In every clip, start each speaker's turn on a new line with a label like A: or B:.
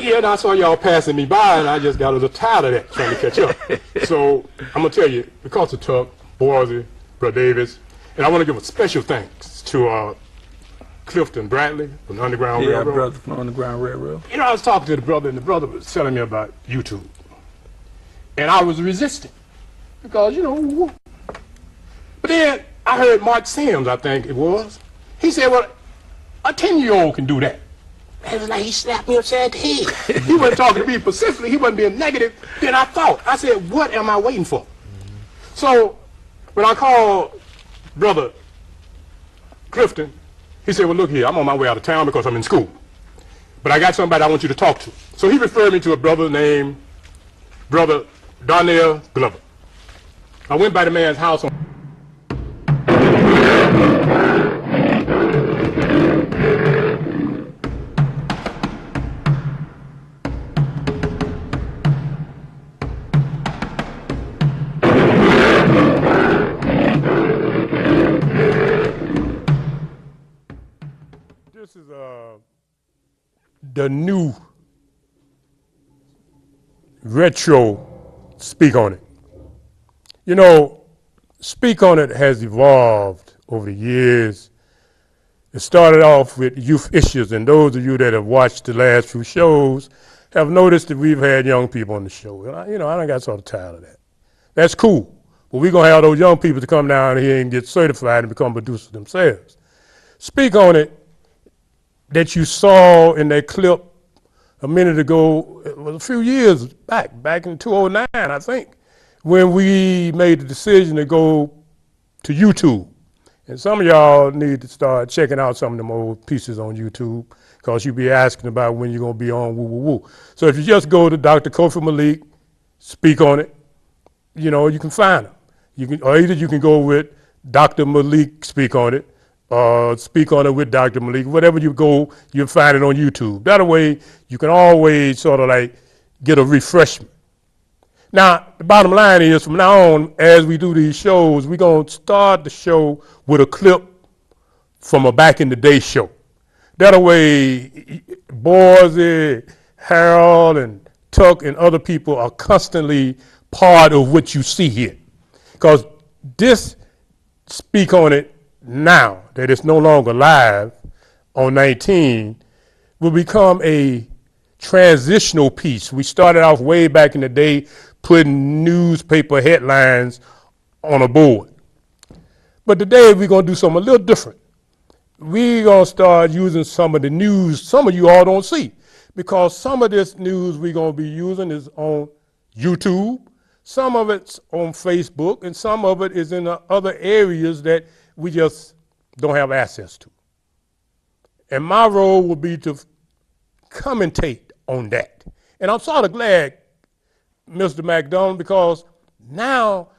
A: Yeah, and I saw y'all passing me by, and I just got a little tired of that, trying to catch up. So I'm going to tell you, because of Tuck, Boise, Brother Davis, and I want to give a special thanks to Clifton Bradley from the Underground Railroad.
B: Yeah, brother from the Underground Railroad.
A: You know, I was talking to the brother, and the brother was telling me about YouTube. And I was resisting, because, you know, but then I heard Mark Sims, I think it was. He said, well, a 10-year-old can do that. It was like he slapped me upside the head. He wasn't talking to me specifically. He wasn't being negative. Then I thought. I said, what am I waiting for? So when I called Brother Clifton, he said, well, look here. I'm on my way out of town because I'm in school. But I got somebody I want you to talk to. So he referred me to a brother named Brother Darnell Glover. I went by the man's house on This is the new retro Speak On It. You know, Speak On It has evolved over the years. It started off with youth issues, and those of you that have watched the last few shows have noticed that we've had young people on the show. And I done got sort of tired of that. That's cool, but we're gonna have those young people to come down here and get certified and become producers themselves. Speak On It that you saw in that clip a minute ago, it was a few years back in 2009, I think, when we made the decision to go to YouTube. And some of y'all need to start checking out some of them old pieces on YouTube, because you'll be asking about when you're gonna be on woo woo woo. So if you just go to Dr. Kofi Maalik, Speak On It, you know, you can find them. Or either you can go with Dr. Maalik, Speak On It, Speak On It with Dr. Maalik. Whatever you go, you'll find it on YouTube. That way, you can always sort of like get a refreshment. Now, the bottom line is, from now on, as we do these shows, we're going to start the show with a clip from a back in the day show. That way, Boise, Harold, and Tuck, and other people are constantly part of what you see here. Because this Speak On It now, that it's no longer live on 19, will become a transitional piece. We started off way back in the day putting newspaper headlines on a board. But today we're going to do something a little different. We're going to start using some of the news some of you all don't see, because some of this news we're going to be using is on YouTube, some of it's on Facebook, and some of it is in the other areas that we just don't have access to. And my role will be to commentate on that. And I'm sort of glad, Mr. McDonald, because now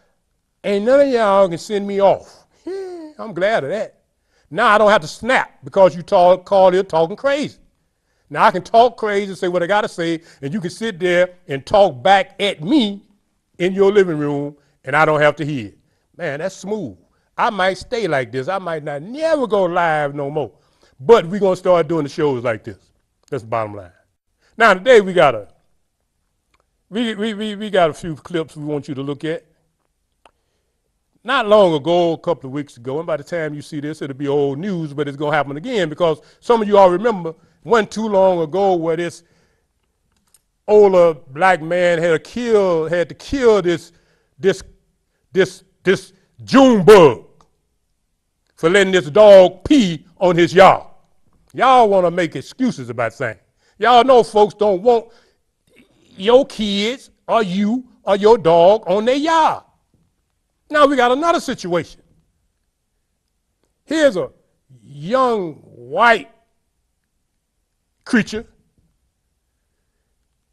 A: ain't none of y'all can send me off. Yeah, I'm glad of that. Now I don't have to snap because you call here talking crazy. Now I can talk crazy and say what I gotta say, and you can sit there and talk back at me in your living room, and I don't have to hear it. Man, that's smooth. I might stay like this. I might not never go live no more. But we're gonna start doing the shows like this. That's the bottom line. Now today we got a few clips we want you to look at. Not long ago, a couple of weeks ago, and by the time you see this, it'll be old news, but it's gonna happen again, because some of you all remember, wasn't too long ago where this older black man had to kill this June bug for letting this dog pee on his yard. Y'all want to make excuses about things. Y'all know folks don't want your kids or you or your dog on their yard. Now we got another situation. Here's a young white creature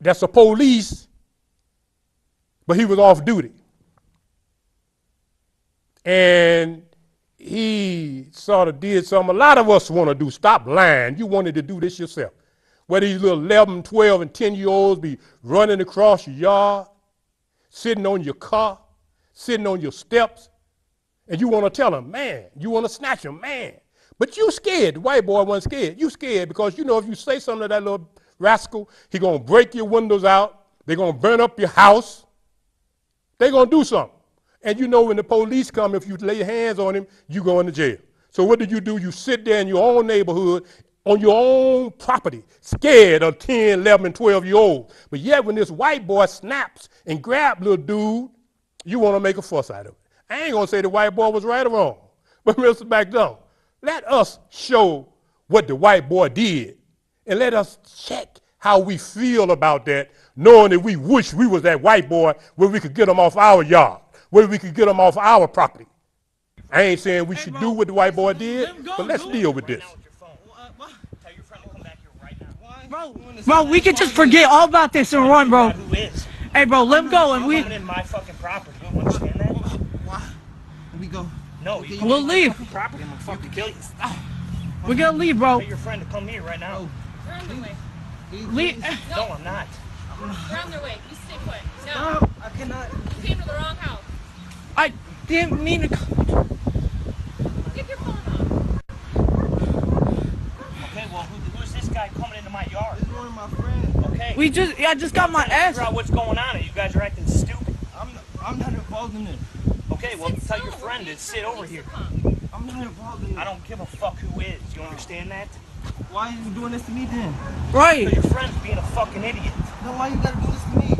A: that's a police, but he was off duty. And he sort of did something a lot of us want to do. Stop lying. You wanted to do this yourself. Where these little 11, 12, and 10-year-olds be running across your yard, sitting on your car, sitting on your steps, and you want to tell them, man, you want to snatch them, man. But you scared. The white boy wasn't scared. You scared because you know if you say something to that little rascal. He gonna break your windows out. They're gonna burn up your house. They're gonna do something. And you know when the police come, if you lay hands on him, you go into jail. So what do? You sit there in your own neighborhood, on your own property, scared of 10, 11, and 12-year-olds. But yet when this white boy snaps and grabs little dude, you want to make a fuss out of it. I ain't going to say the white boy was right or wrong. But Mr. McDonald, let us show what the white boy did. And let us check how we feel about that, knowing that we wish we was that white boy where we could get him off our yard, where we could get him off our property. I ain't saying we should do what the white boy did, but let's deal with this.
B: Bro, we can just forget all about this and run, bro.
C: Who is?
B: Hey, bro, let him go and we.
C: Coming in my fucking property. You understand that?
D: Why? We go.
C: No, you
B: We'll leave.
C: Property, I'm gonna fucking kill you.
B: We're gonna leave, bro.
C: Tell your friend to come here right now.
E: We're on the way.
B: Leave.
C: No, I'm not.
E: We're on their way. You stay put. No.
D: No, I cannot.
E: You came to the wrong house.
B: I didn't mean to.
E: Get your phone off.
C: Okay, well, who's this guy coming into my yard?
D: This is one of my friends.
C: Okay.
B: I just got my ass.
C: Figure out what's going on. You guys are acting stupid.
D: I'm not involved in it.
C: Okay, well, tell your friend to sit over here.
D: I'm not involved in it.
C: I don't give a fuck who is. You understand that?
D: Why are you doing this to me then?
B: Right.
C: So your friend's being a fucking idiot.
D: Then why you gotta do this to me?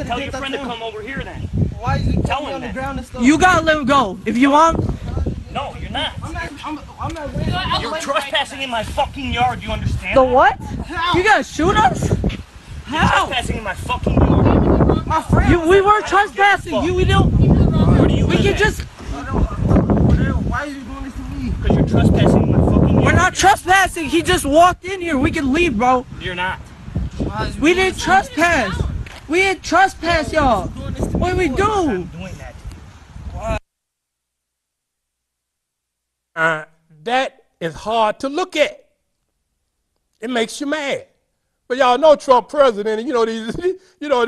C: Tell your friend to come over here then.
D: Why are you
C: Tell
D: me
C: him
D: on the
C: that.
D: ground and stuff?
B: You gotta let him go. If you want.
C: No, you're not.
D: I'm not waiting.
C: You're trespassing in my fucking yard. You understand?
B: The what?
D: How?
B: You gotta shoot us?
C: You're
B: How?
C: trespassing in my fucking yard.
D: My friend.
B: We weren't trespassing. We don't.
C: Where do you
B: We
C: live
B: can
C: at?
B: just.
D: Why are you doing this to me?
C: Because you're trespassing in my fucking yard.
B: We're not trespassing. He just walked in here. We can leave, bro.
C: You're not.
B: We didn't trespass. We didn't trespass, y'all. What do we do?
C: I'm doing that.
A: That is hard to look at. It makes you mad. But y'all know Trump president, and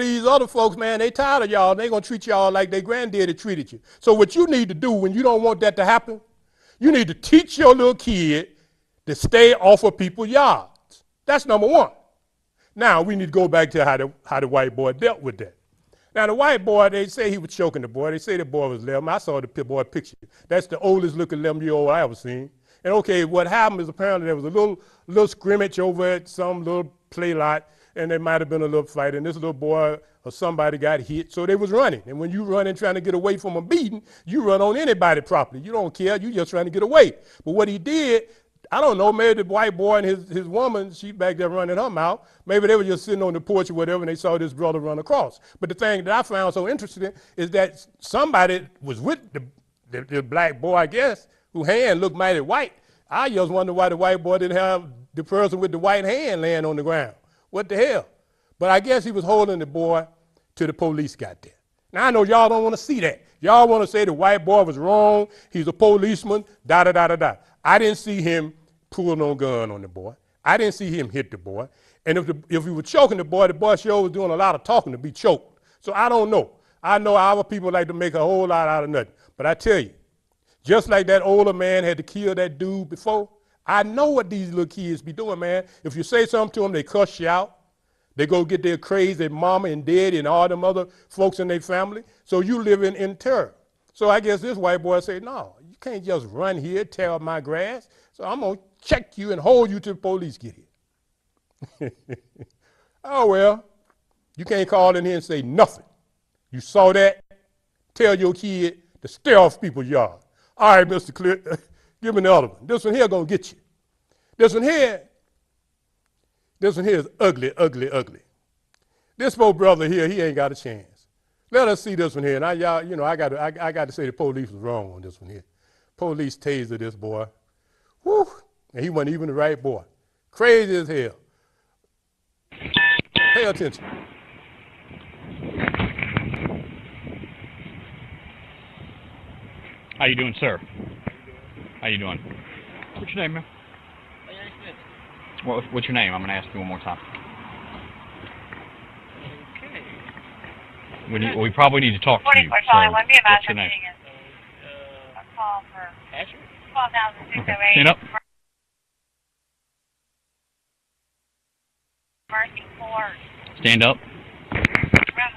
A: these other folks, man, they tired of y'all. They gonna treat y'all like their granddaddy treated you. So what you need to do when you don't want that to happen, you need to teach your little kid to stay off of people's yards. That's number one. Now we need to go back to how the white boy dealt with that. Now the white boy, they say he was choking the boy. They say the boy was 11. I saw the boy picture. That's the oldest looking 11-year-old I ever seen. And okay, what happened is apparently there was a little scrimmage over at some little play lot, and there might have been a little fight, and this little boy or somebody got hit, so they was running. And when you running trying to get away from a beating, you run on anybody's property. You don't care, you just trying to get away. But what he did, I don't know, maybe the white boy and his woman, she back there running her mouth, maybe they were just sitting on the porch or whatever, and they saw this brother run across. But the thing that I found so interesting is that somebody was with the black boy, I guess, whose hand looked mighty white. I just wonder why the white boy didn't have the person with the white hand laying on the ground. What the hell? But I guess he was holding the boy till the police got there. Now I know y'all don't want to see that. Y'all want to say the white boy was wrong, he's a policeman, da-da-da-da-da. I didn't see him pull no gun on the boy. I didn't see him hit the boy. And if he was choking the boy sure was doing a lot of talking to be choked. So I don't know. I know our people like to make a whole lot out of nothing. But I tell you, just like that older man had to kill that dude before, I know what these little kids be doing, man. If you say something to them, they cuss you out. They go get their crazy mama and daddy and all them other folks in their family. So you live in terror. So I guess this white boy said, no, you can't just run here, tear up my grass. So I'm going to check you and hold you till the police get here. Oh, well, you can't call in here and say nothing. You saw that? Tell your kid to stay off people's yard. All right, Mr. Clear, give me the other one. This one here going to get you. This one here is ugly, ugly, ugly. This poor brother here, he ain't got a chance. Let us see this one here. Now, y'all, I got to say the police was wrong on this one here. Police tasered this boy. Whew. And he wasn't even the right boy. Crazy as hell. Pay attention.
F: How you doing, sir? How you doing? What's your name, man? What's your name? I'm going to ask you one more time. Okay. We probably need to talk to you. What's your name?
G: A call for
F: Okay.
G: 12,608.
F: Stand up. Stand up.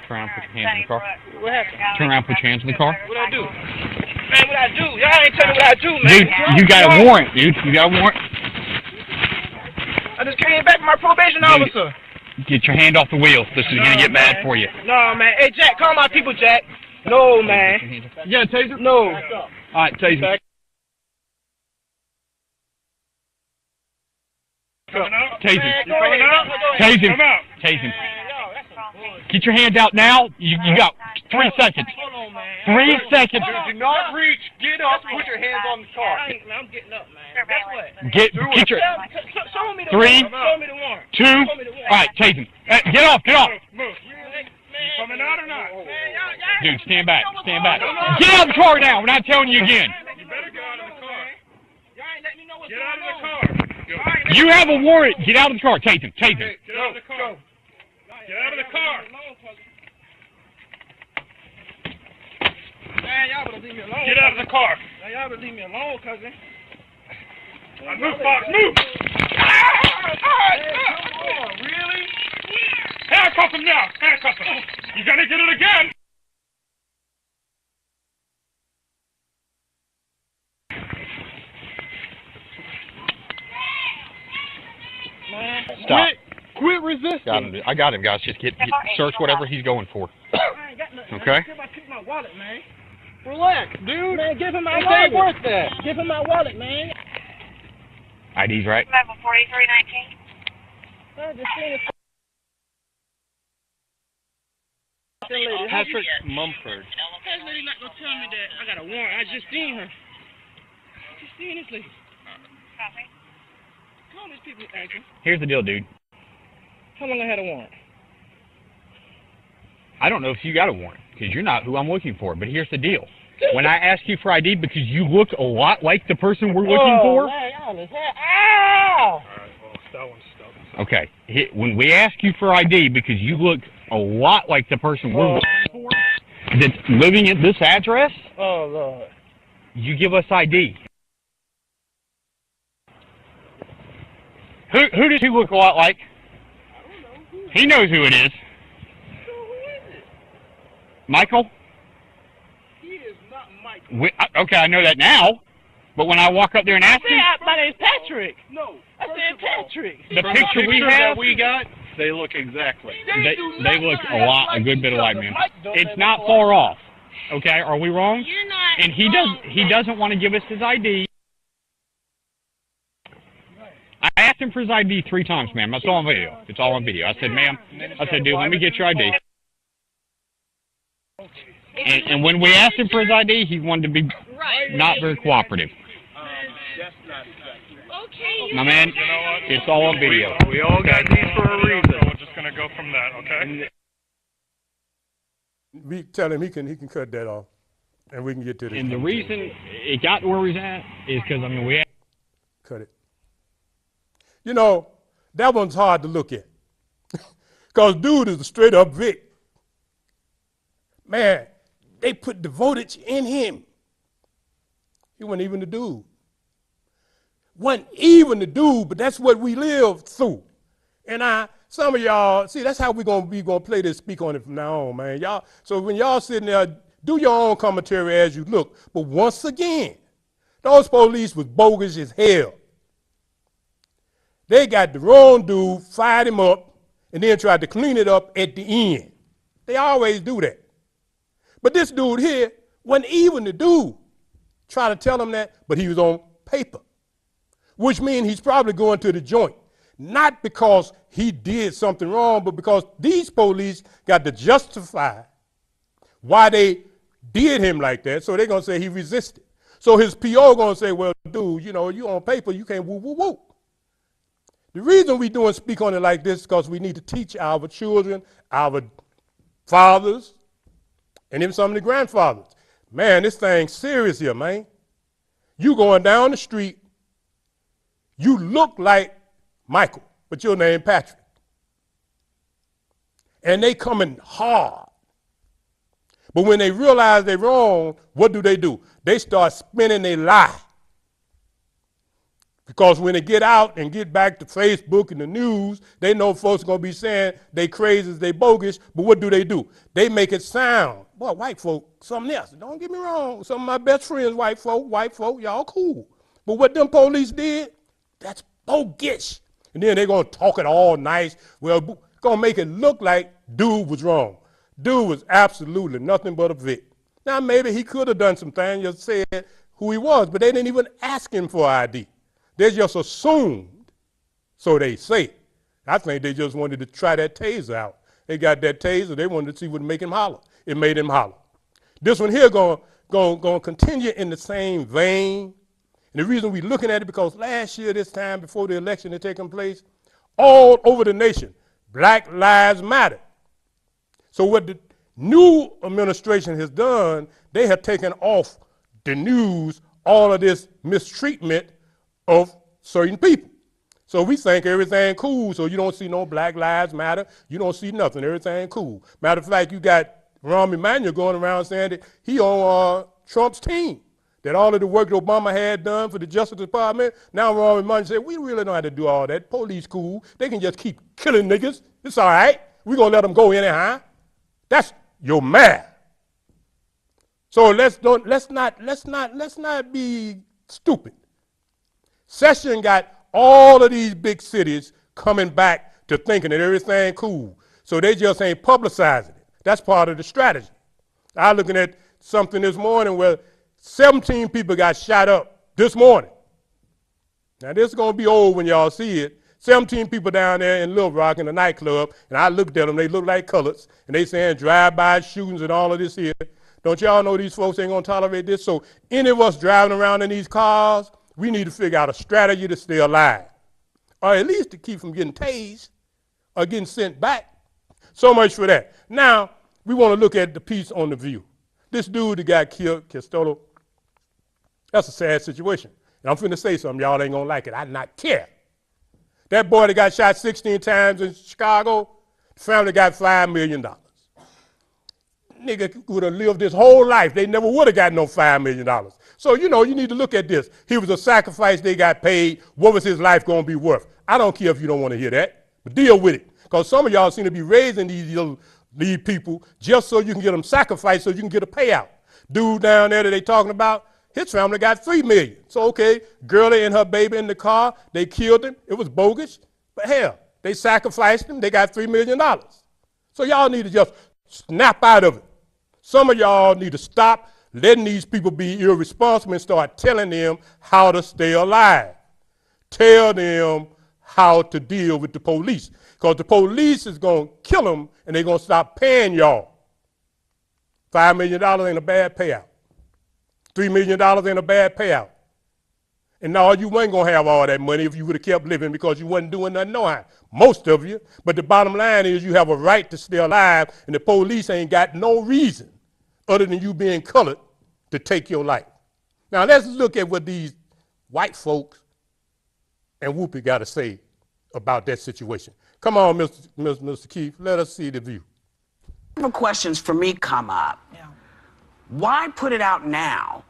F: Turn around, put your hands in the car.
C: What happened?
F: Turn around, put your hands in the car.
C: What I do? Man, what I do? Y'all ain't telling me what I do, man.
F: Dude, you got a warrant, dude. You got a warrant.
C: I just came back from my probation officer.
F: Get your hand off the wheel. This is gonna get bad for you.
C: No, man. Hey, Jack, call my people, Jack. No, man.
F: You got a taser?
C: No.
F: All right, taser. Taser. Tase him. Tase him. Get your hands out now. You got 3 seconds. 3 seconds.
C: Do not reach. Get up. Put your hands on the car. I'm getting up, man. Guess what?
F: Get your
C: Show me the
F: 3,
C: warrant. Show me the warrant.
F: 2. All right, tase him. Get off. Get off.
C: Coming out or not?
F: Dude, stand back. Stand back. Get out of the car now. We're not telling you again.
C: You better get out of the car. Y'all ain't letting me know what's going on. Get out of the car.
F: You have a warrant. Get out of the car. Tase him. Tase him.
C: Get out of the car. Get out of the car. Man, y'all better leave me alone. Get out of the car. Man, y'all better leave me alone, cousin. Move, Fox, move! Really? Handcuff him now! Handcuff him! You're gonna get it again!
F: Stop.
C: Quit resisting.
F: Got him. I got him, guys. Just search whatever he's going for.
C: I ain't got nothing.
F: Okay.
C: Give my wallet, man. Relax, dude. Man, give him my wallet. It ain't worth that. Give him my wallet, man.
F: ID's right.
G: Level 4319.
C: I just seen it.
F: Patrick Mumford.
C: This lady not gonna tell me that I got a warrant. I just seen her. Just seen this lady.
G: Copy.
C: Call these people acting.
F: Here's the deal, dude.
C: How long I had a warrant?
F: I don't know if you got a warrant, because you're not who I'm looking for. But here's the deal. When I ask you for ID because you look a lot like the person we're looking for.
C: Man, y'all is ow!
F: Okay. When we ask you for ID because you look a lot like the person we're looking for that's living at this address,
C: Oh, Lord.
F: you give us ID. Who does he look a lot like? He knows who it is. Michael?
C: He is not Michael.
F: Okay, I know that now. But when I walk up there and ask him,
C: My name's Patrick. No. I said Patrick.
F: the picture we have,
H: got, they look exactly.
F: they look a good bit alike, man. It's not far off. Okay, are we wrong?
E: You're not.
F: And he doesn't want to give us his ID. I asked him for his ID 3 times, ma'am. That's all on video. It's all on video. I said, ma'am, dude, let me get your ID. And when we asked him for his ID, he wanted to be not very cooperative.
E: Okay.
F: My man, it's all on video.
H: We all got these for a reason. We're just gonna go from that, okay?
A: We tell him he can cut that off, and we can get to this.
F: And the reason it got to where he's at is because, I mean, we had
A: Cut it. You know, that one's hard to look at. Because dude is a straight up Vic. Man, they put the voltage in him. He wasn't even the dude. Wasn't even the dude, but that's what we lived through. And some of y'all, see, that's how we're gonna play this, speak on it from now on, man. Y'all, so when y'all sitting there, do your own commentary as you look. But once again, those police was bogus as hell. They got the wrong dude, fired him up, and then tried to clean it up at the end. They always do that. But this dude here wasn't even the dude. Try to tell him that, but he was on paper, which means he's probably going to the joint. Not because he did something wrong, but because these police got to justify why they did him like that. So they're going to say he resisted. So his PO going to say, well, dude, you know, you on paper, you can't woo, woo, woo. The reason we doing speak on it like this is because we need to teach our children, our fathers, and even some of the grandfathers. Man, this thing's serious here, man. You going down the street, you look like Michael, but your name Patrick. And they coming hard. But when they realize they're wrong, what do? They start spinning their lie. Because when they get out and get back to Facebook and the news, they know folks are going to be saying they crazy, they bogus, but what do? They make it sound, boy, white folk, something else. Don't get me wrong, some of my best friends, white folk, y'all cool. But what them police did, that's bogus. And then they're going to talk it all nice. Well, going to make it look like dude was wrong. Dude was absolutely nothing but a Vic. Now, maybe he could have done some things, just said who he was, but they didn't even ask him for ID. They just assumed, so they say. I think they just wanted to try that taser out. They got that taser, they wanted to see what would make him holler. It made him holler. This one here going to continue in the same vein. And the reason we're looking at it, because last year, this time before the election had taken place, all over the nation, Black Lives Matter. So what the new administration has done, they have taken off the news all of this mistreatment of certain people. So we think everything cool, so you don't see no Black Lives Matter, you don't see nothing, everything cool. Matter of fact, you got Rahm Emanuel going around saying that he on Trump's team, that all of the work that Obama had done for the Justice Department, now Rahm Emanuel said, we really don't have to do all that, police cool, they can just keep killing niggas, it's all right, we're gonna let them go anyhow. That's your man. So let's not be stupid. Session got all of these big cities coming back to thinking that everything cool. So they just ain't publicizing it. That's part of the strategy. I was looking at something this morning where 17 people got shot up this morning. Now this is gonna be old when y'all see it. 17 people down there in Little Rock in a nightclub, and I looked at them, they look like coloreds, and they saying drive-by shootings and all of this here. Don't y'all know these folks ain't gonna tolerate this? So any of us driving around in these cars, we need to figure out a strategy to stay alive, or at least to keep from getting tased or getting sent back. So much for that. Now, we want to look at the piece on The View. This dude that got killed, Castolo, that's a sad situation. And I'm finna say something, y'all ain't gonna like it. I not care. That boy that got shot 16 times in Chicago, the family got $5 million. Nigga would have lived his whole life. They never would have got no $5 million. So, you know, you need to look at this. He was a sacrifice, they got paid. What was his life going to be worth? I don't care if you don't want to hear that, but deal with it. Because some of y'all seem to be raising these people just so you can get them sacrificed so you can get a payout. Dude down there that they talking about, his family got $3 million. So, okay, girlie and her baby in the car, they killed him. It was bogus, but hell, they sacrificed him. They got $3 million. So y'all need to just snap out of it. Some of y'all need to stop letting these people be irresponsible and start telling them how to stay alive. Tell them how to deal with the police. Because the police is going to kill them and they're going to stop paying y'all. $5 million ain't a bad payout. $3 million ain't a bad payout. And now you wasn't going to have all that money if you would have kept living because you wasn't doing nothing no how. Most of you. But the bottom line is you have a right to stay alive and the police ain't got no reason other than you being colored to take your life. Now let's look at what these white folks and Whoopi got to say about that situation. Come on, Mr. Keith, let us see The View.
I: Questions for me come up.
B: Yeah.
I: Why put it out now?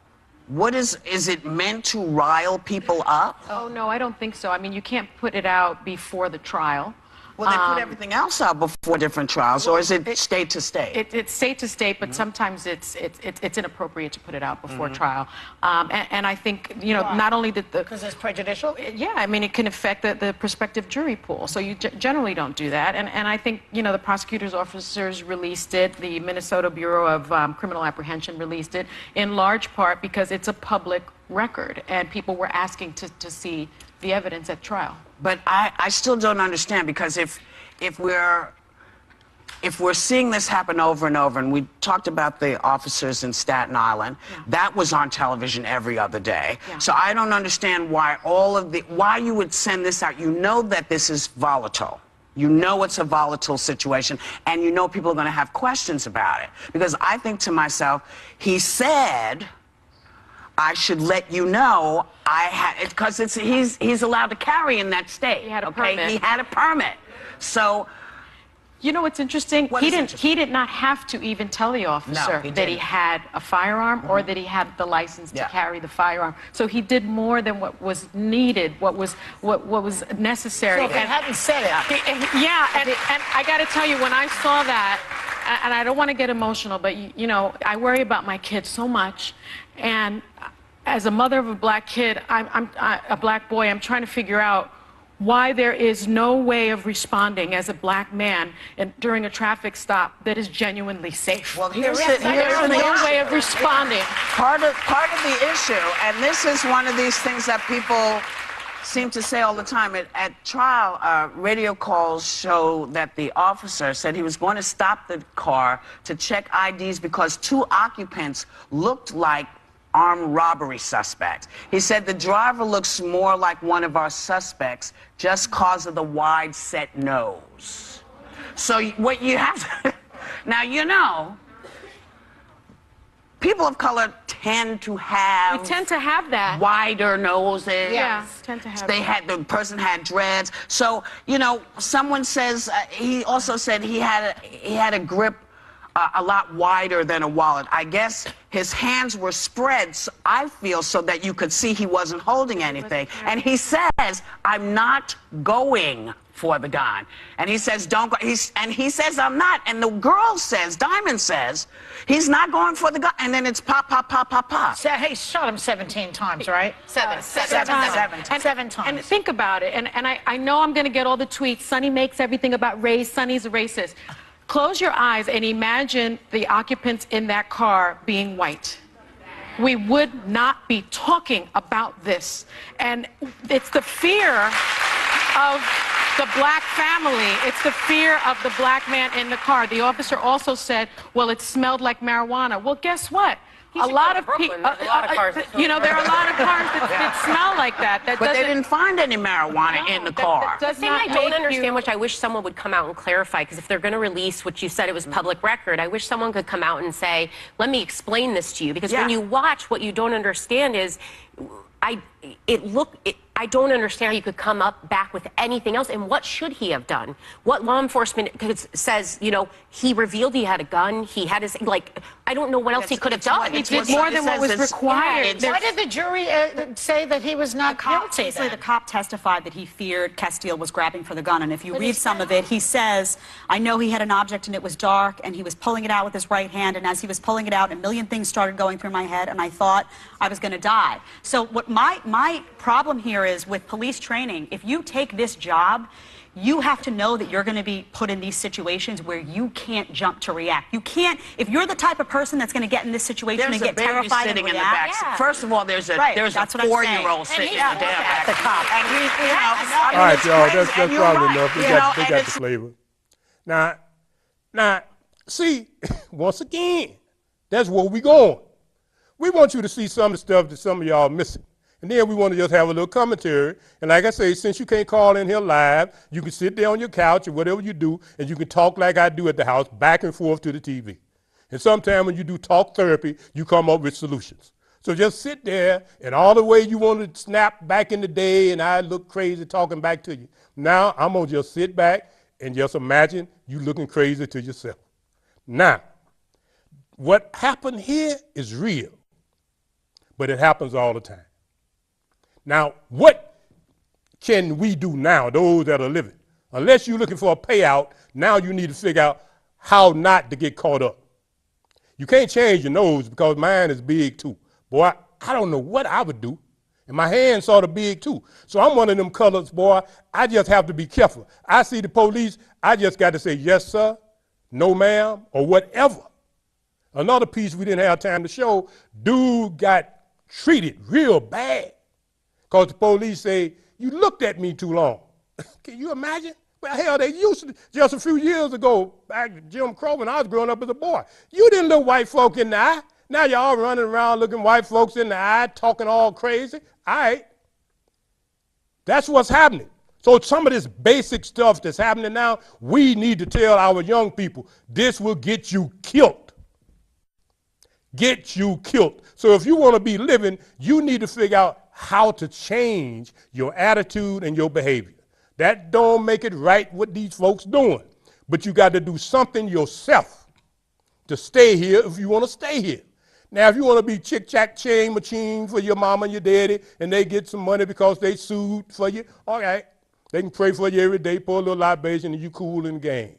I: What is it meant to rile people up?
J: Oh, no, I don't think so. I mean, you can't put it out before the trial.
I: Well, they put everything else out before different trials, or is it state to state?
J: It's state to state, but sometimes it's inappropriate to put it out before trial. And I think, you know, not only did the...
K: Because it's prejudicial?
J: Yeah, I mean, it can affect the prospective jury pool. So you generally don't do that. And I think, you know, the prosecutor's officers released it. The Minnesota Bureau of Criminal Apprehension released it, in large part because it's a public record, and people were asking to see the evidence at trial.
I: But I still don't understand, because if we're seeing this happen over and over, and we talked about the officers in Staten Island, that was on television every other day.
J: Yeah.
I: So I don't understand why why you would send this out. You know that this is volatile. You know it's a volatile situation, and you know people are going to have questions about it. Because I think to myself, he said, I should let you know because he's allowed to carry in that state.
J: He had a permit.
I: He had a permit. So
J: You know what's interesting?
I: What
J: He
I: is
J: didn't.
I: interesting?
J: He did not have to even tell the officer
I: he
J: that he
I: didn't.
J: had a firearm or that he had the license to
I: Yeah.
J: carry the firearm. So he did more than what was needed, what was necessary.
K: So if he hadn't said it,
J: Yeah, and I got to tell you, when I saw that, and I don't want to get emotional, but you know, I worry about my kids so much, and as a mother of a black kid, I'm a black boy, I'm trying to figure out why there is no way of responding as a black man during a traffic stop that is genuinely safe.
I: Well, here's
J: There's
I: the
J: no
I: issue.
J: way of responding.
I: Part of the issue, and this is one of these things that people seem to say all the time. At trial, radio calls show that the officer said he was going to stop the car to check IDs because two occupants looked like armed robbery suspects. He said the driver looks more like one of our suspects just because of the wide set nose. So what you have to, now you know, people of color tend to have
J: that
I: wider noses.
J: Yeah, tend to have.
I: The person had dreads. So you know, someone says he also said he had a grip a lot wider than a wallet. I guess his hands were spread, I feel, so that you could see he wasn't holding anything. And he says, "I'm not going for the gun." And he says, "Don't go." And he says, "I'm not." And the girl says, Diamond says, he's not going for the gun. And then it's pop, pop, pop, pop, pop.
K: So he shot him 17 times, right?
I: Seven
K: And 7 times.
J: And think about it, and I know I'm going to get all the tweets. Sonny makes everything about race. Sonny's a racist. Close your eyes and imagine the occupants in that car being white. We would not be talking about this. And it's the fear of the black family. It's the fear of the black man in the car. The officer also said, well, it smelled like marijuana. Well, guess what? A lot of people, you know, there are a lot of cars that smell like that.
I: But they didn't find any marijuana in the car.
J: Does
L: The thing I don't understand, which I wish someone would come out and clarify, because if they're going to release what you said, it was public record, I wish someone could come out and say, let me explain this to you. Because when you watch, what you don't understand is, I don't understand how you could come up back with anything else. And what should he have done? What law enforcement says, you know, he revealed he had a gun. He had his, like, I don't know what else he could have done.
J: He did more than what was required.
K: Why did the jury say that he was not guilty?
M: Obviously, the cop testified that he feared Castile was grabbing for the gun. And if you read some of it, he says, I know he had an object and it was dark and he was pulling it out with his right hand. And as he was pulling it out, a million things started going through my head and I thought I was going to die. So what my problem here is with police training, if you take this job, you have to know that you're going to be put in these situations where you can't jump to react. You can't, if you're the type of person that's going to get in this situation and get terrified and
I: sitting in the
M: react.
I: back. First of all, there's a 4-year-old sitting in the damn back.
M: The cop.
I: And he, you know,
A: All right, y'all, that's
I: and
A: probably
I: you're
A: enough.
I: right,
A: They got the flavor. Now, see, once again, that's where we going. We want you to see some of the stuff that some of y'all missing. And then we want to just have a little commentary. And like I say, since you can't call in here live, you can sit there on your couch or whatever you do, and you can talk like I do at the house, back and forth to the TV. And sometimes when you do talk therapy, you come up with solutions. So just sit there, and all the way you want to snap back in the day, and I look crazy talking back to you. Now I'm going to just sit back and just imagine you looking crazy to yourself. Now, what happened here is real, but it happens all the time. Now, what can we do now, those that are living? Unless you're looking for a payout, now you need to figure out how not to get caught up. You can't change your nose because mine is big too. Boy, I don't know what I would do. And my hand's sort of big too. So I'm one of them colors, boy, I just have to be careful. I see the police, I just got to say, yes, sir, no, ma'am, or whatever. Another piece we didn't have time to show, dude got treated real bad. Because the police say, you looked at me too long. Can you imagine? Well, hell, they used to, just a few years ago, back to Jim Crow when I was growing up as a boy, you didn't look white folk in the eye. Now y'all running around looking white folks in the eye, talking all crazy. All right. That's what's happening. So some of this basic stuff that's happening now, we need to tell our young people, this will get you killed. Get you killed. So if you want to be living, you need to figure out how to change your attitude and your behavior. That don't make it right what these folks doing. But you got to do something yourself to stay here if you want to stay here. Now, if you want to be chick-chack-ching machine for your mama and your daddy, and they get some money because they sued for you, all right. They can pray for you every day, pour a little libation, and you cool in the game.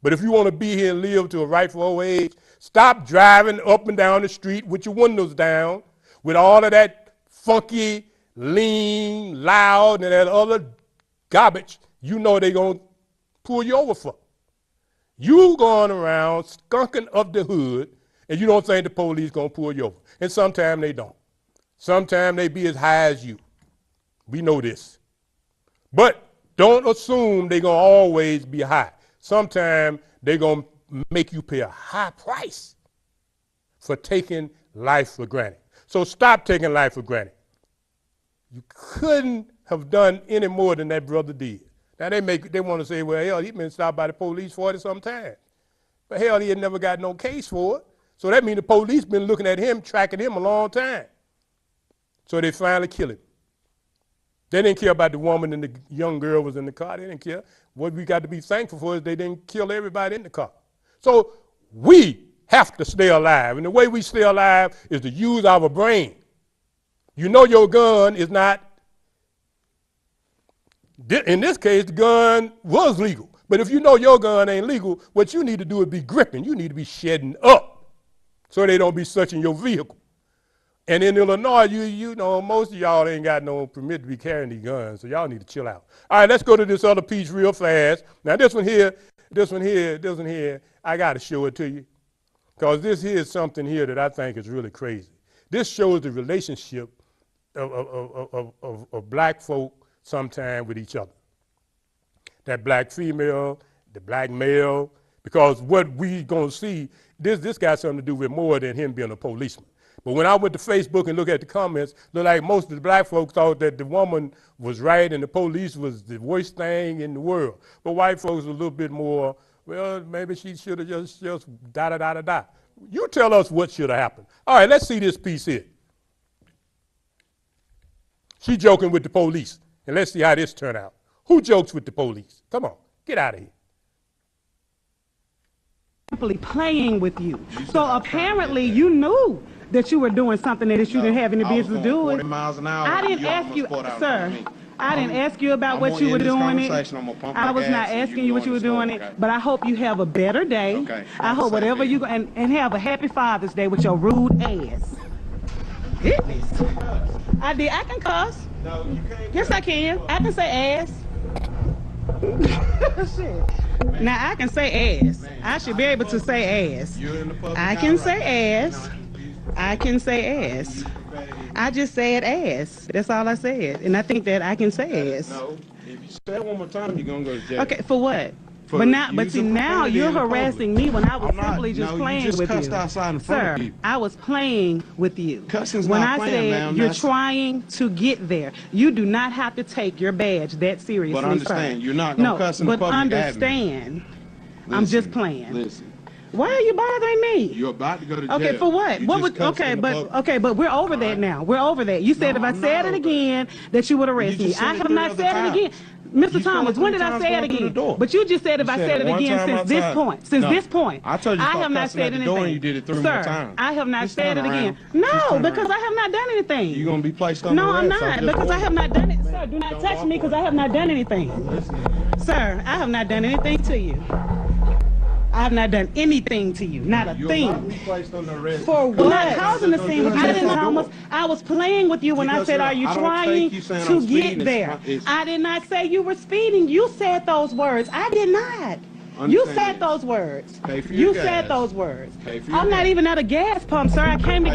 A: But if you want to be here and live to a rightful old age, stop driving up and down the street with your windows down, with all of that funky, lean, loud, and that other garbage you know they're going to pull you over for. You going around skunking up the hood, and you don't think the police going to pull you over. And sometimes they don't. Sometimes they be as high as you. We know this. But don't assume they're going to always be high. Sometimes they're going to make you pay a high price for taking life for granted. So stop taking life for granted. You couldn't have done any more than that brother did. Now they want to say, well, hell, he's been stopped by the police 40-some times. But hell, he had never got no case for it. So that means the police been looking at him, tracking him a long time. So they finally kill him. They didn't care about the woman and the young girl was in the car. They didn't care. What we got to be thankful for is they didn't kill everybody in the car. So we have to stay alive. And the way we stay alive is to use our brain. You know your gun is not, in this case, the gun was legal. But if you know your gun ain't legal, what you need to do is be gripping. You need to be shedding up so they don't be searching your vehicle. And in Illinois, you know, most of y'all ain't got no permit to be carrying these guns, so y'all need to chill out. All right, let's go to this other piece real fast. Now, this one here, I got to show it to you, because this here is something here that I think is really crazy. This shows the relationship of black folk sometime with each other. That black female, the black male, because what we gonna see, this got something to do with more than him being a policeman. But when I went to Facebook and looked at the comments, looked like most of the black folks thought that the woman was right and the police was the worst thing in the world. But white folks were a little bit more, well, maybe she should have just da-da-da-da-da. You tell us what should have happened. All right, let's see this piece here. She joking with the police, and let's see how this turned out. Who jokes with the police? Come on, get out of here.
N: Simply playing with you. So apparently you knew that you were doing something that you didn't have any business doing.
O: 40 miles an hour.
N: I didn't ask you, sir. I didn't ask you about what you were doing it. I was not asking you what you were doing it, but I hope you have a better day. Okay. I hope whatever you go and have a happy Father's Day with your rude ass. Goodness. I can cuss.
O: No, you can't.
N: Yes, I can. I can say ass. Shit. Now I can say ass. I should be able to say ass. I can say ass. I can say ass. I just said ass. That's all I said. And I think that I can say ass.
O: No, if you say it one more time, you're going to go to jail.
N: Okay, for what? But see, now you're harassing me when I was simply just playing with you.
O: Cussed outside in front of you.
N: I was playing with you.
O: Cussing's
N: when
O: not
N: I
O: playing,
N: said you're trying to get there, you do not have to take your badge that seriously.
O: But understand, you're not going to cuss in the public.
N: Understand, I'm just playing.
O: Listen.
N: Why are you bothering me?
O: You're about to go to jail.
N: Okay, for what? But we're over that now. We're over that. You said if I said it again, that you would arrest me. I have not said it again. Mr. Thomas, when did I say it again? But you just said if I said it again since this point. Since this point.
O: I told you
N: I have not said anything.
O: You did it 3 more times.
N: I have not said it again. No, because I have not done anything.
O: You're going to be placed on the arrest.
N: No, I'm not, because I have not done it. Sir, do not touch me because I have not done anything. Sir, I have not done anything to you. I have not done anything to you, not a thing.
O: You're about to be placed on the arrest.
N: For what? I'm not causing a scene with you, Thomas. I was playing with you when I said, are you trying to get there? I did not say you were speeding. You said those words. I did not. You said those words. You said those words. I'm not even at a gas pump, sir. I came to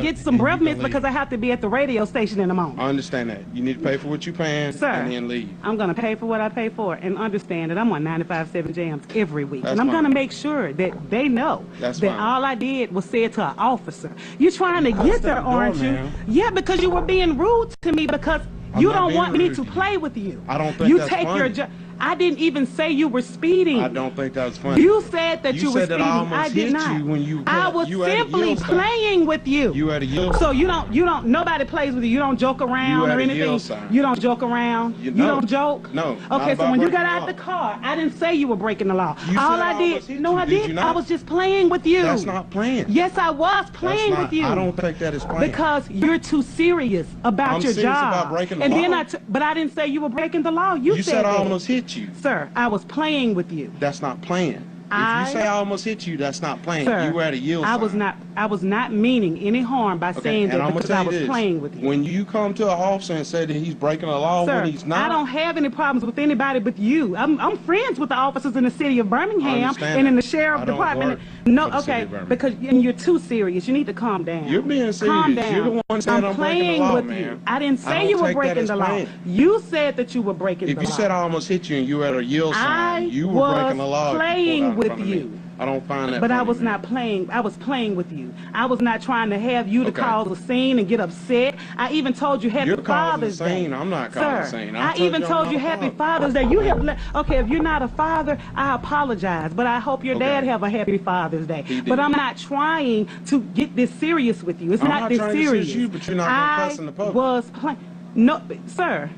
N: get some breath mints because I have to be at the radio station in a moment.
O: I understand that. You need to pay for what you paying and then leave.
N: I'm going to pay for what I pay for and understand that I'm on 95.7 Jams every week. And I'm going to make sure that they know that all I did was say it to an officer. You're trying to get there, aren't you? Yeah, because you were being rude to me because you don't want me to play with you.
O: I don't think that's funny.
N: I didn't even say you were speeding.
O: I don't think that was funny.
N: You said that you were
O: said that
N: speeding.
O: I
N: I did
O: hit
N: not.
O: you when you
N: I was
O: you at a
N: simply
O: yield sign.
N: playing with you.
O: You at a yield
N: So
O: sign.
N: you don't, nobody plays with you. You don't joke around
O: You at
N: or
O: a
N: anything.
O: yield sign.
N: You don't joke around. You don't joke.
O: No.
N: Okay, so when you got out the car, I didn't say you were breaking the law.
O: You
N: All
O: said
N: I
O: I
N: did,
O: almost hit
N: no,
O: you.
N: I
O: Did you
N: didn't.
O: not?
N: I was just playing with you.
O: That's not playing.
N: Yes, I was playing with you.
O: I don't think that is playing.
N: Because you're too serious about
O: I'm
N: your
O: serious
N: job.
O: about breaking the
N: and
O: law.
N: then but I didn't say you were breaking the law. You
O: said I
N: that.
O: almost hit you.
N: Sir, I was playing with you.
O: That's not playing. If you say I almost hit you, that's not playing.
N: Sir,
O: you were at a yield
N: I
O: sign.
N: was not meaning any harm by saying
O: and
N: that
O: I'm
N: because I was
O: this.
N: playing with you.
O: When you come to an officer and say that he's breaking the law
N: Sir,
O: when he's not,
N: I don't have any problems with anybody but you. I'm friends with the officers in the city of Birmingham and in the sheriff department. No, okay, because you're too serious. You need to calm down.
O: You're being serious.
N: Calm down.
O: You're the one saying I'm breaking the law,
N: with
O: man.
N: you. I didn't say you were breaking the law. You said that you were breaking the law.
O: If you said I almost hit you and you were at a yield sign, you were breaking the law.
N: I was playing with you.
O: I don't find that.
N: But I was not playing. I was playing with you. I was not trying to have you to cause a scene and get upset. I even told you Happy Father's Day.
O: I'm not causing a scene.
N: I even told you Happy Father's Day. You have okay. If you're not a father, I apologize. But I hope your dad have a Happy Father's Day. But I'm not trying to get this serious with you. It's not this serious.
O: You, but you're not gonna cuss in the public.
N: I was playing. No, sir.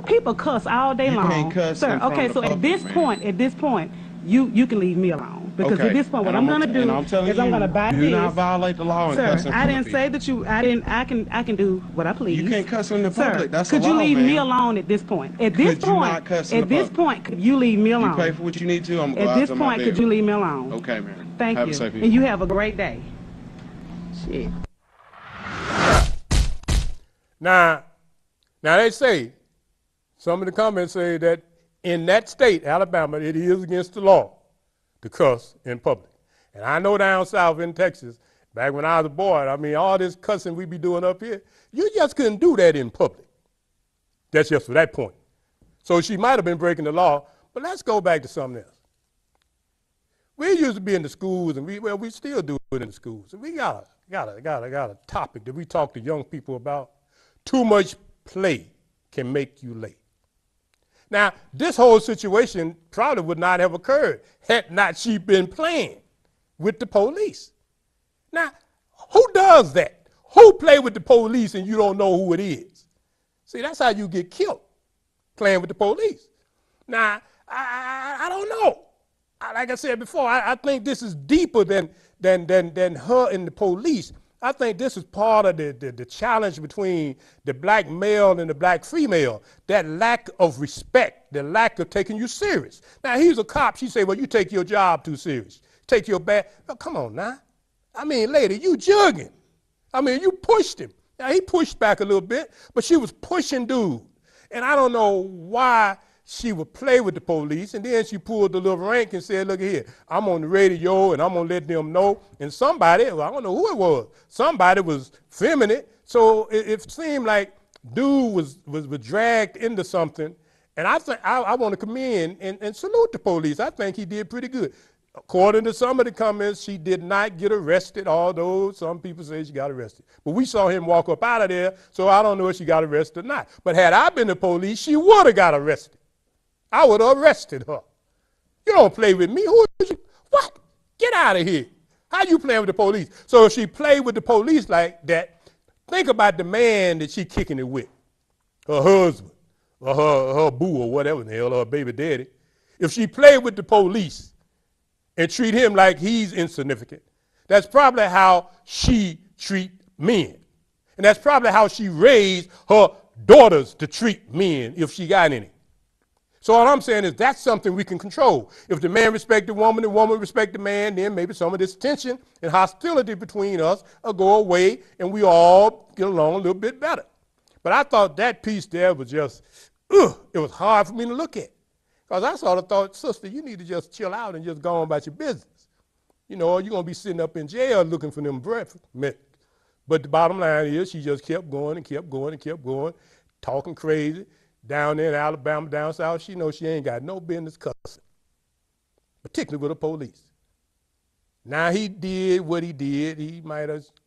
N: People cuss all day long.
O: Can't cuss
N: sir.
O: in front
N: Okay,
O: of
N: so
O: the public,
N: at this point, you can leave me alone because at this point, what I'm gonna do is I'm gonna buy this.
O: Do not violate the law and cuss in front
N: I
O: of
N: didn't say that you. I didn't. I can do what I please.
O: You can't cuss in the public. That's
N: could
O: the law,
N: you leave
O: man.
N: me alone at this point? At this point, at this point, could you leave me alone?
O: You pay for what you need to. I'm
N: at this point, could you leave me alone?
O: Okay, man.
N: Thank you. And you have a great day. Shit.
A: Now they say, some of the comments say that in that state, Alabama, it is against the law to cuss in public. And I know down south in Texas, back when I was a boy, I mean, all this cussing we be doing up here, you just couldn't do that in public. That's just for that point. So she might have been breaking the law, but let's go back to something else. We used to be in the schools, and we still do it in the schools. And we got a topic that we talk to young people about. Too much play can make you late. Now, this whole situation probably would not have occurred had not she been playing with the police. Now, who does that? Who play with the police and you don't know who it is? See, that's how you get killed, playing with the police. Now, I don't know. Like I said before, I think this is deeper than her and the police. I think this is part of the challenge between the black male and the black female, that lack of respect, the lack of taking you serious. Now, he's a cop. She say, well, you take your job too serious. Take your bad. Oh, come on now. I mean, lady, you jugging. I mean, you pushed him. Now, he pushed back a little bit, but she was pushing dude. And I don't know why she would play with the police, and then she pulled the little rank and said, look here, I'm on the radio and I'm gonna let them know. And somebody, well, I don't know who it was, somebody was feminine, so it seemed like dude was dragged into something. And I think I want to commend and salute the police. I think he did pretty good. According to some of the comments, she did not get arrested, although some people say she got arrested. But we saw him walk up out of there, so I don't know if she got arrested or not. But had I been the police, she would have got arrested. I would have arrested her. You don't play with me. Who is you? What? Get out of here. How you playing with the police? So if she played with the police like that, think about the man that she kicking it with, her husband, or her boo, or whatever the hell, or her baby daddy. If she played with the police and treat him like he's insignificant, that's probably how she treat men. And that's probably how she raised her daughters to treat men if she got any. So all I'm saying is that's something we can control. If the man respect the woman respect the man, then maybe some of this tension and hostility between us will go away and we all get along a little bit better. But I thought that piece there was just, it was hard for me to look at. Because I sort of thought, sister, you need to just chill out and just go on about your business. You know, you're going to be sitting up in jail looking for them breath. But the bottom line is she just kept going and kept going and kept going, talking crazy. Down there in Alabama, down south, she knows she ain't got no business cussing, particularly with the police. Now, he did what he did. He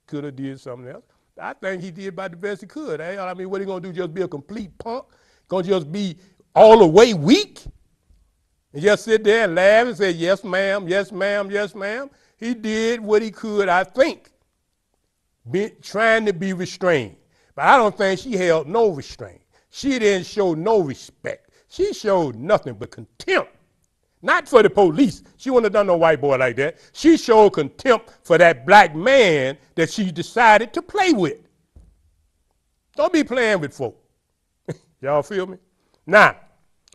A: could have did something else. I think he did about the best he could. I mean, what he going to do, just be a complete punk? Going to just be all the way weak and just sit there and laugh and say, yes, ma'am, yes, ma'am, yes, ma'am. He did what he could, I think, trying to be restrained. But I don't think she held no restraint. She didn't show no respect. She showed nothing but contempt. Not for the police. She wouldn't have done no white boy like that. She showed contempt for that black man that she decided to play with. Don't be playing with folk. Y'all feel me? Now,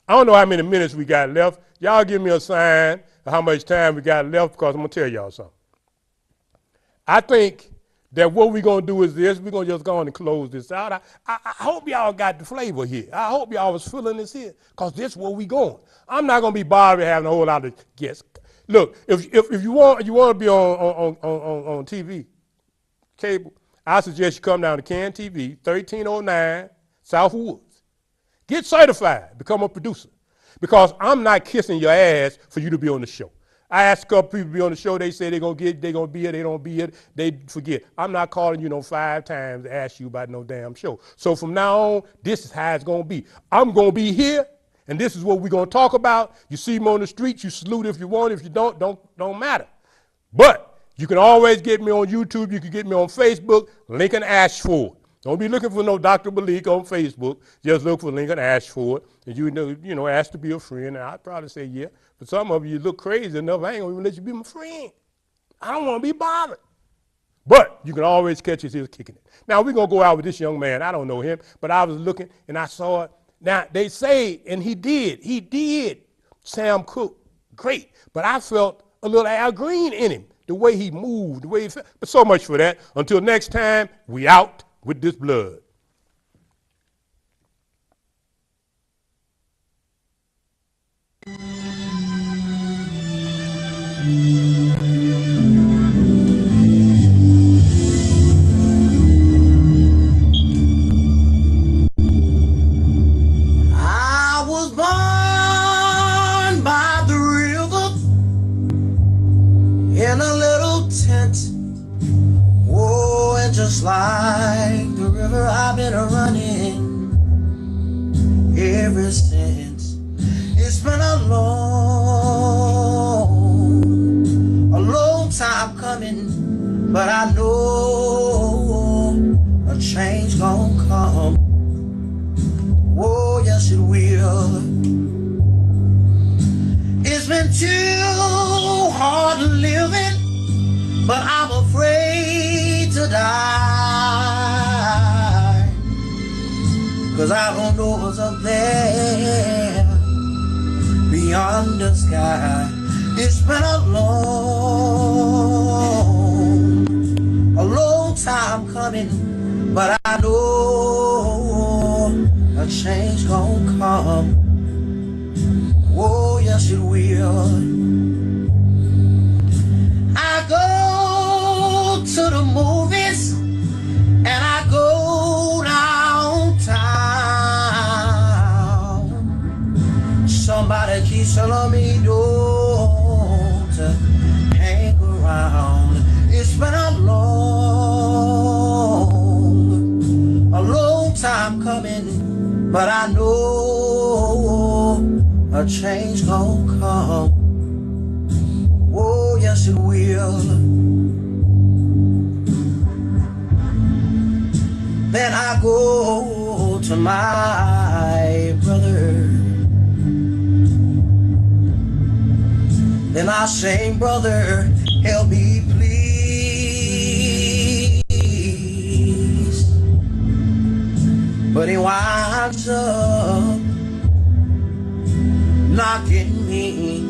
A: I don't know how many minutes we got left. Y'all give me a sign of how much time we got left because I'm going to tell y'all something. I think that what we're going to do is this. We're going to just go on and close this out. I hope y'all got the flavor here. I hope y'all was feeling this here because this is where we going. I'm not going to be bothered having a whole lot of guests. Look, if you want to be on TV, cable, I suggest you come down to Can TV, 1309 South Woods. Get certified, become a producer. Because I'm not kissing your ass for you to be on the show. I asked a couple people to be on the show, they say they're going to be here, they don't be here, they forget. I'm not calling you 5 times to ask you about no damn show. So from now on, this is how it's going to be. I'm going to be here, and this is what we're going to talk about. You see me on the street, you salute if you want, if you don't matter. But you can always get me on YouTube, you can get me on Facebook, Lincoln Ashford. Don't be looking for no Dr. Maalik on Facebook. Just look for Lincoln Ashford, and you know, ask to be a friend. And I'd probably say yeah. But some of you look crazy enough, I ain't gonna even let you be my friend. I don't want to be bothered. But you can always catch us here kicking it. Now we're gonna go out with this young man. I don't know him, but I was looking and I saw it. Now they say, and he did Sam Cooke great, but I felt a little Al Green in him, the way he moved, the way he felt. But so much for that. Until next time, we out with this blood.
D: I was born by the river in a little tent. Oh, and just like the river, I've been running ever since. It's been a long time coming, but I know a change gonna come. Oh, yes it will. It's been too hard living, but I'm afraid to die, 'cause I don't know what's up there beyond the sky. It's been a long time coming, but I know a change gonna come. Oh, yes it will. I go to the movies and I go downtown. Somebody keeps telling me don't hang around. It's been a long time coming, but I know a change gonna come. Oh, yes it will. Then I go to my brother. Then I sing, brother, help me please. But he winds up knocking me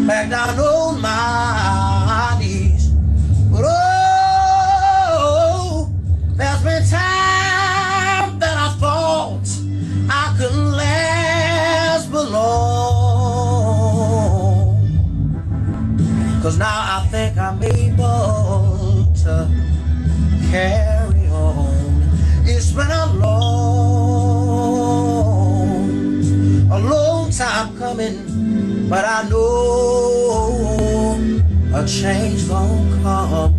D: back down on my knees. But oh, there's been time that I thought I couldn't last but long, 'cause now I think I'm able to carry on. It's been a long time coming, but I know a change gonna come.